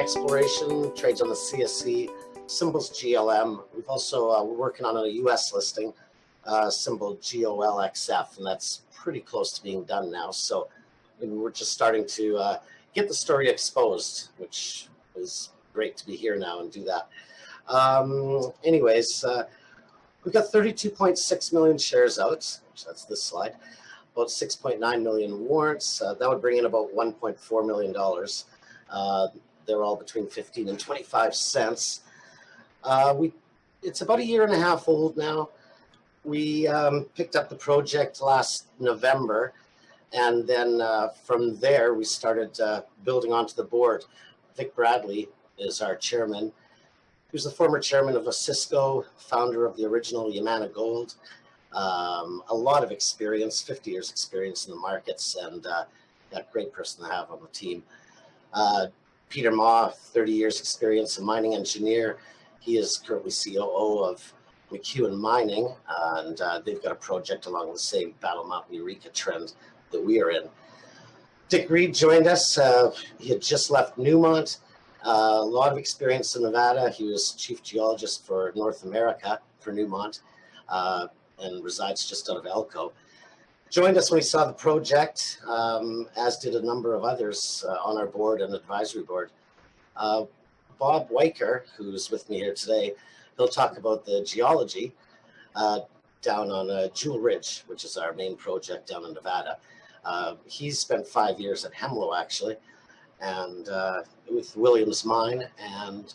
exploration, trades on the CSE, symbols GLM. We've also, we're working on a US listing, symbol GOLXF, and that's pretty close to being done now. So we're just starting to get the story exposed, which is great to be here now and do that. Anyways, we've got 32.6 million shares out, which that's this slide, about 6.9 million warrants. That would bring in about $1.4 million. They're all between 15 and 25 cents. It's about a year and a half old now. We picked up the project last November, and then from there we started building onto the board. Vic Bradley is our chairman. He was the former chairman of Cisco, founder of the original Yamana Gold. A lot of experience, 50 years experience in the markets, and a great person to have on the team. Peter Ma, 30 years experience, a mining engineer. He is currently COO of McEwen Mining, and they've got a project along the same Battle Mountain Eureka trend that we are in. Dick Reed joined us. He had just left Newmont. A lot of experience in Nevada. He was chief geologist for North America for Newmont, and resides just out of Elko. Joined us when we saw the project, as did a number of others on our board and advisory board. Bob Weicker, who's with me here today, he'll talk about the geology down on Jewel Ridge, which is our main project down in Nevada. He's spent 5 years at Hemlo, actually, and with Williams Mine, and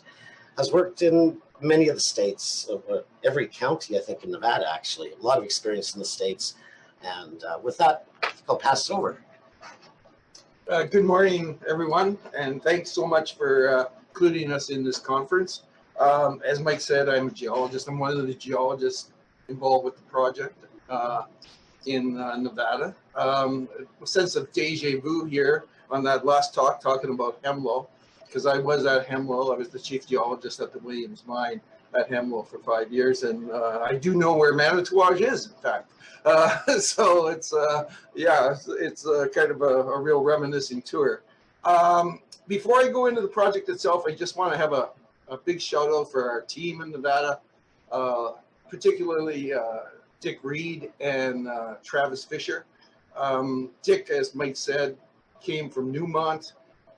has worked in many of the states, every county, I think, in Nevada, actually. A lot of experience in the states. And with that, I'll pass it over. Good morning, everyone, and thanks so much for including us in this conference. As Mike said, I'm a geologist. I'm one of the geologists involved with the project in Nevada. A sense of deja vu here on that last talk, talking about Hemlo, because I was at Hemlo. I was the chief geologist at the Williams Mine at Hemlo for 5 years, and I do know where Manitouwadge is, in fact. So it's kind of a real reminiscing tour. Before I go into the project itself, I just want to have a big shout out for our team in Nevada, particularly Dick Reed and Travis Fisher. Dick, as Mike said, came from Newmont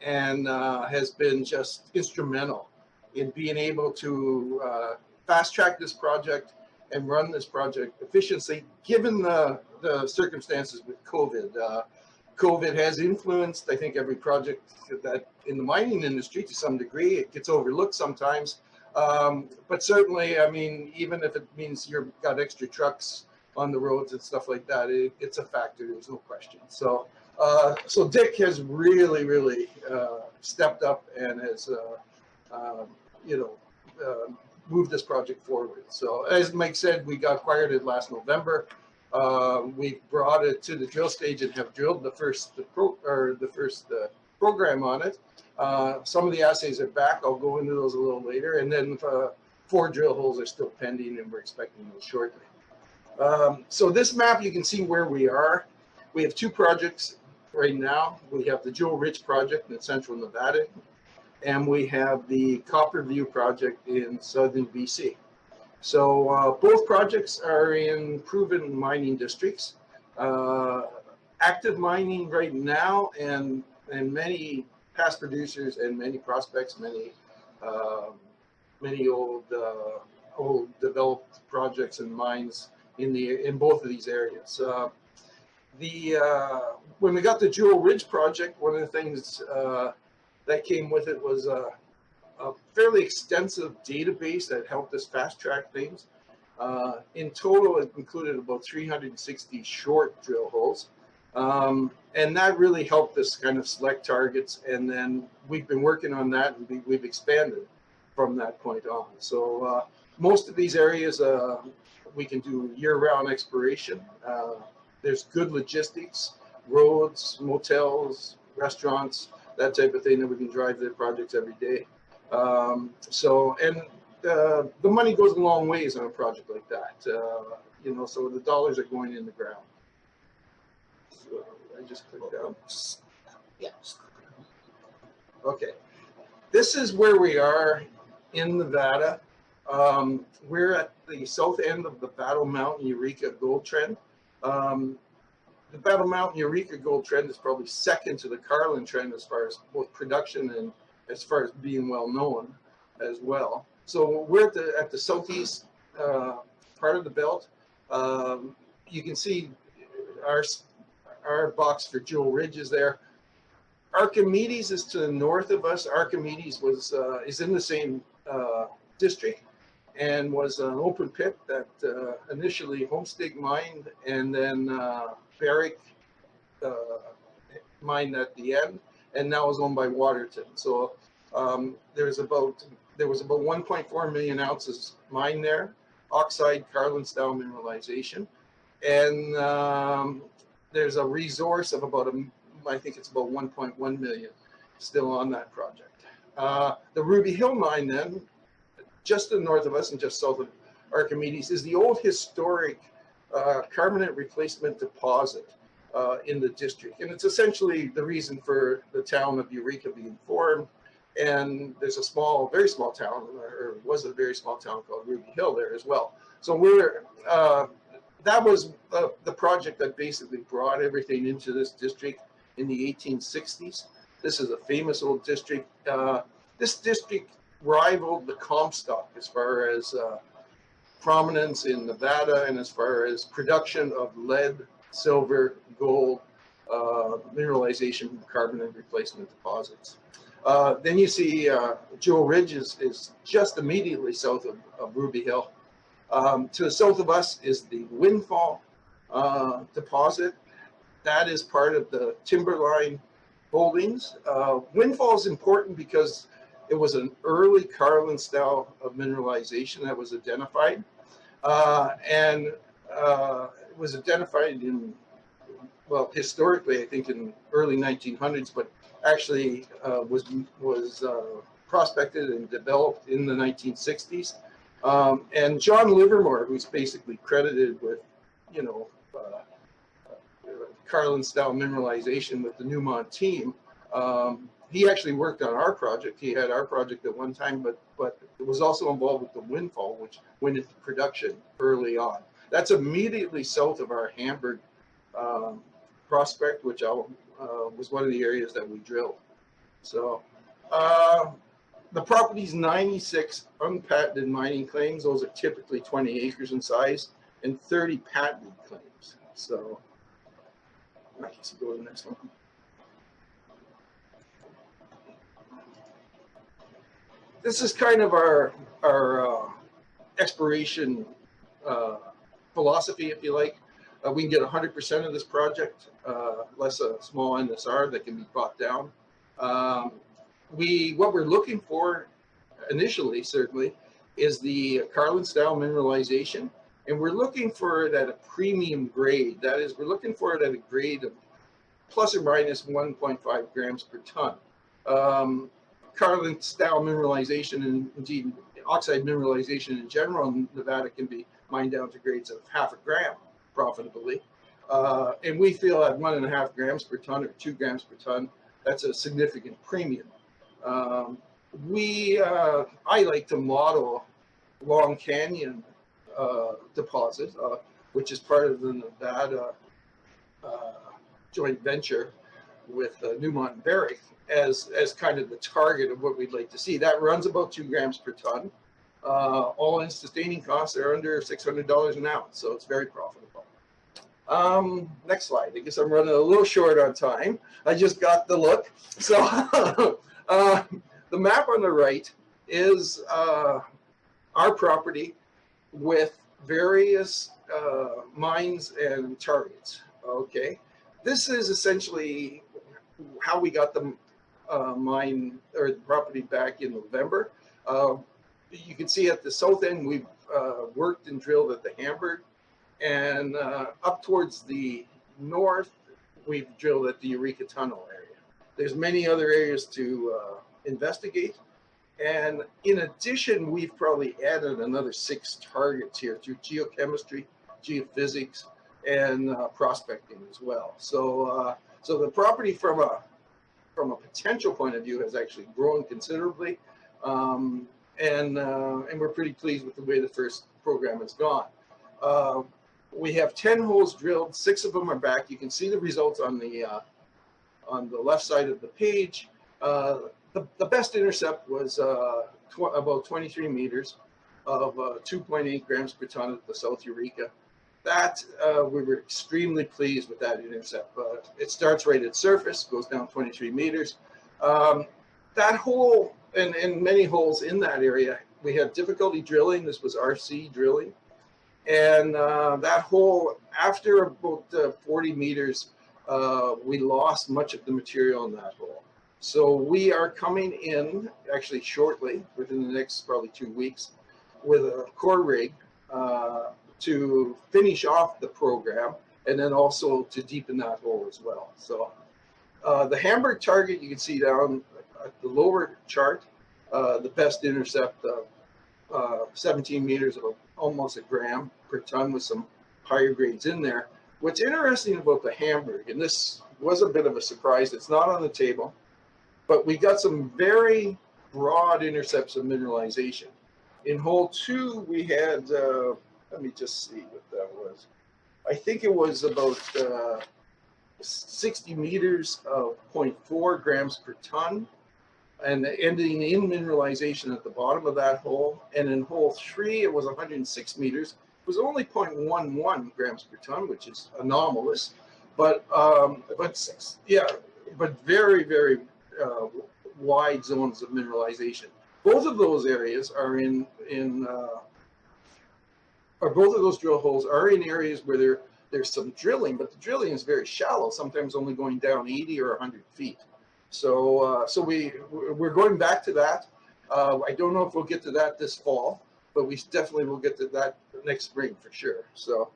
and has been just instrumental in being able to fast track this project and run this project efficiently, given the circumstances with COVID. COVID has influenced, I think, every project that in the mining industry to some degree. It gets overlooked sometimes, but certainly, I mean, even if it means you've got extra trucks on the roads and stuff like that, it's a factor. There's no question. So Dick has really stepped up and has move this project forward. So as Mike said, we got acquired it last November. We brought it to the drill stage and have drilled the first program on it. Some of the assays are back. I'll go into those a little later. And then 4 drill holes are still pending, and we're expecting those shortly. So this map, you can see where we are. We have 2 projects right now. We have the Jewel Ridge project in central Nevada, and we have the Copper View project in southern BC. So both projects are in proven mining districts. Active mining right now, and many past producers and many prospects, many old developed projects and mines in both of these areas. When we got the Jewel Ridge project, one of the things that came with it was a fairly extensive database that helped us fast track things. In total, it included about 360 short drill holes. And that really helped us kind of select targets. And then we've been working on that, and we've expanded from that point on. So most of these areas, we can do year-round exploration. There's good logistics, roads, motels, restaurants, that type of thing that we can drive to the projects every day. So the money goes a long ways on a project like that. So the dollars are going in the ground. So I just clicked down. Yeah. Okay. This is where we are in Nevada. We're at the south end of the Battle Mountain Eureka Gold Trend. The Battle Mountain Eureka Gold Trend is probably second to the Carlin Trend as far as both production and as far as being well known as well. So we're at the southeast part of the belt. You can see our box for Jewel Ridge is there. Archimedes is to the north of us. Archimedes is in the same district and was an open pit that initially Homestake mined and then Barrick mined at the end, and now is owned by Waterton. So there was about 1.4 million ounces mined there, oxide Carlin style mineralization, and there's a resource of about I think it's about 1.1 million still on that project. The Ruby Hill mine then, just to the north of us and just south of Archimedes, is the old historic carbonate replacement deposit in the district. And it's essentially the reason for the town of Eureka being formed. And there's a very small town, or was a very small town called Ruby Hill there as well. So that was the project that basically brought everything into this district in the 1860s. This is a famous old district. This district rivaled the Comstock as far as prominence in Nevada and as far as production of lead, silver, gold, mineralization, carbonate replacement deposits. Then you see Jewel Ridge is just immediately south of Ruby Hill. To the south of us is the Windfall deposit. That is part of the Timberline holdings. Windfall is important because it was an early Carlin style of mineralization that was identified. And it was identified well, historically, I think in early 1900s, but actually was prospected and developed in the 1960s. And John Livermore, who's basically credited with, Carlin style mineralization with the Newmont team, he actually worked on our project. He had our project at one time, but was also involved with the Windfall, which went into production early on. That's immediately south of our Hamburg prospect, which was one of the areas that we drilled. So the property's 96 unpatented mining claims. Those are typically 20 acres in size, and 30 patented claims. So I guess we'll go to the next one. This is kind of our exploration philosophy, if you like. We can get 100% of this project, less a small NSR that can be brought down. What we're looking for initially, certainly, is the Carlin style mineralization, and we're looking for it at a premium grade. That is, we're looking for it at a grade of plus or minus 1.5 grams per ton. Carlin style mineralization, and indeed oxide mineralization in general in Nevada, can be mined down to grades of half a gram profitably. And we feel at 1.5 grams per ton or 2 grams per ton, that's a significant premium. I like to model Long Canyon deposit, which is part of the Nevada joint venture with Newmont and Barrick, as kind of the target of what we'd like to see. That runs about 2 grams per ton. All-in sustaining costs are under $600 an ounce, so it's very profitable. Next slide. I guess I'm running a little short on time. I just got the look. So the map on the right is our property with various mines and targets. Okay, this is essentially how we got the mine or the property back in November. You can see at the south end we've worked and drilled at the Hamburg, and up towards the north we've drilled at the Eureka Tunnel area. There's many other areas to investigate, and in addition we've probably added another 6 targets here through geochemistry, geophysics, and prospecting as well. So the property from a from a potential point of view, has actually grown considerably. And we're pretty pleased with the way the first program has gone. We have 10 holes drilled, 6 of them are back. You can see the results on the left side of the page. The best intercept was about 23 meters of 2.8 grams per ton at the South Eureka. That we were extremely pleased with that intercept. It starts right at surface, goes down 23 meters. That hole and many holes in that area, we had difficulty drilling. This was RC drilling. And that hole, after about 40 meters, we lost much of the material in that hole. So we are coming in, actually shortly, within the next probably 2 weeks, with a core rig to finish off the program, and then also to deepen that hole as well. So the Hamburg target, you can see down at the lower chart, the best intercept of 17 meters of almost a gram per ton with some higher grades in there. What's interesting about the Hamburg, and this was a bit of a surprise, it's not on the table, but we got some very broad intercepts of mineralization. In hole 2, we had, let me just see what that was. I think it was about 60 meters of 0.4 grams per ton, and ending in mineralization at the bottom of that hole. And in hole 3, it was 106 meters. It was only 0.11 grams per ton, which is anomalous, but yeah, but very, very wide zones of mineralization. Both of those areas are or both of those drill holes are in areas where there's some drilling, but the drilling is very shallow, sometimes only going down 80 or 100 feet. So we're going back to that. I don't know if we'll get to that this fall, but we definitely will get to that next spring for sure. So,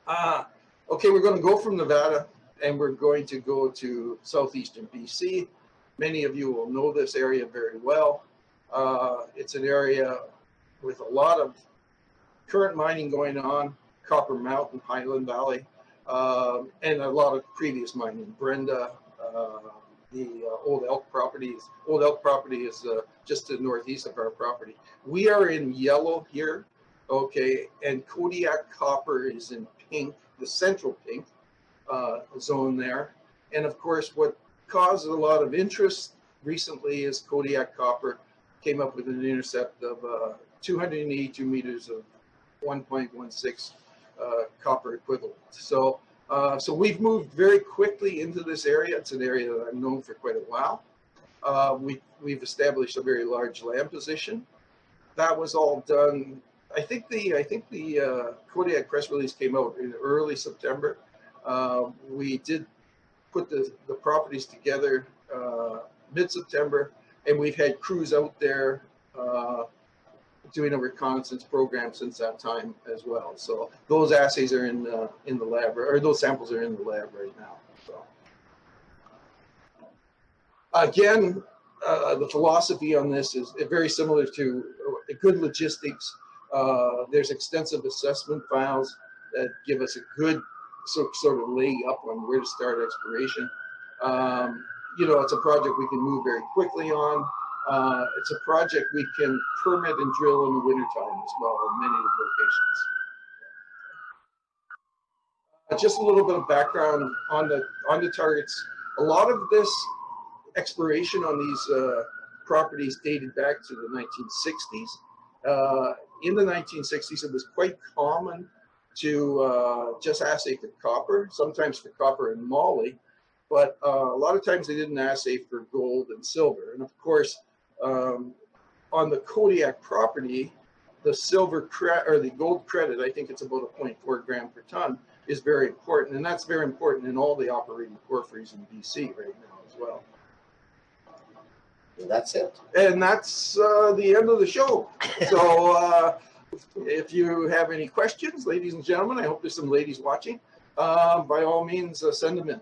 okay, we're going to go from Nevada and we're going to go to southeastern BC. Many of you will know this area very well. It's an area with a lot of current mining going on, Copper Mountain, Highland Valley, and a lot of previous mining. Brenda, the Old Elk property. Old Elk property is just to the northeast of our property. We are in yellow here, okay, and Kodiak Copper is in pink, the central pink zone there. And of course, what caused a lot of interest recently is Kodiak Copper came up with an intercept of 282 meters of 1.16 copper equivalent. So we've moved very quickly into this area. It's an area that I've known for quite a while. We've established a very large land position. That was all done. I think the Kodiak press release came out in early September. We did put the properties together mid-September, and we've had crews out there doing a reconnaissance program since that time as well. So those assays are in the lab, or those samples are in the lab right now. So again, the philosophy on this is very similar to good logistics. There's extensive assessment files that give us a good sort of leg up on where to start exploration. You know, it's a project we can move very quickly on. It's a project we can permit and drill in the wintertime as well in many locations. Just a little bit of background on the targets. A lot of this exploration on these properties dated back to the 1960s. In the 1960s, it was quite common to just assay for copper, sometimes for copper and moly, but a lot of times they didn't assay for gold and silver. And of course, on the Kodiak property, the the gold credit, I think it's about a 0.4 gram per ton, is very important, and that's very important in all the operating porphyries in BC right now as well. And that's it. And that's the end of the show. So if you have any questions, ladies and gentlemen, I hope there's some ladies watching, by all means, send them in.